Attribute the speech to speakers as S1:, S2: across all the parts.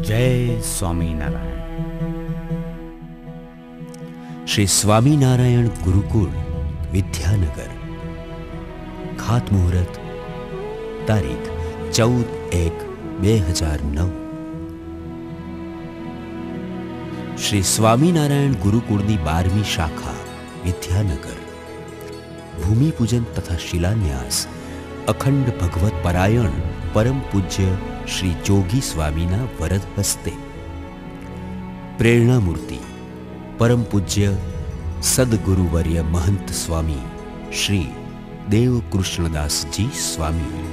S1: જય સ્વામિનારાયણ.
S2: શ્રી સ્વામિનારાયણ ગુરુકુળ વિદ્યાનગર. ખાતમુહૂર્ત તારીખ 14/1/2009. શ્રી સ્વામિનારાયણ ગુરુકુળની 12મી શાખા વિદ્યાનગર. ભૂમિપૂજન તથા શિલાન્યાસ અખંડ ભગવત પરાયણ પરમ પૂજ્ય શ્રી જોગી સ્વામીના વરદ હસ્તે. પ્રેરણામૂર્તિ પરમ પૂજ્ય સદગુરુવર્ય મહંત સ્વામી શ્રી દેવકૃષ્ણદાસજી સ્વામી.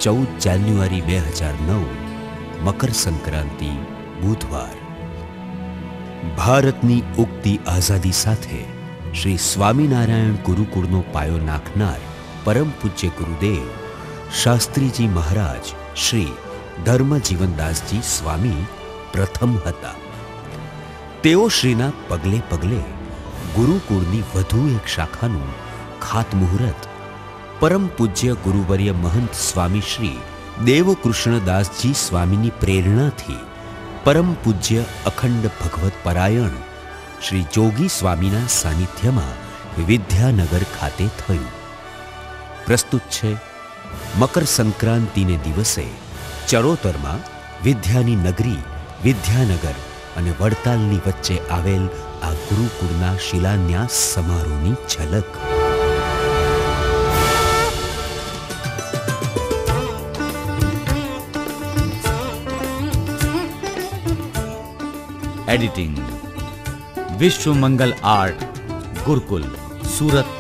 S2: 14 જાન્યુઆરી 2009 મકર સંક્રાંતિ બુધવાર. ભારતની ઉગતી આઝાદી સાથે શ્રી સ્વામિનારાયણ ગુરુકુળનો પાયો નાખનાર પરમ પૂજ્ય ગુરુદેવ શાસ્ત્રીજી મહારાજ શ્રી ધર્મજીવનદાસજી સ્વામી પ્રથમ હતા. તેઓ શ્રીના પગલે પગલે ગુરુકુળની વધુ એક શાખાનું ખાતમુહૂર્ત પરમ પૂજ્ય ગુરુવર્ય મહંત સ્વામી શ્રી દેવકૃષ્ણદાસજી સ્વામીની પ્રેરણાથી પરમ પૂજ્ય અખંડ ભગવત પરાયણ શ્રી જોગી સ્વામીના સાનિધ્યમાં વિદ્યાનગર ખાતે થયું. પ્રસ્તુત છે મકર સંક્રાંતિને દિવસે ચરોતરમાં વિદ્યાની નગરી વિદ્યાનગર અને વડતાલની વચ્ચે આવેલ આ ગુરુકુળના શિલાન્યાસ સમારોહની ઝલક.
S1: એડિટિંગ વિશ્વ મંગલ આર્ટ ગુરુકુલ, સુરત,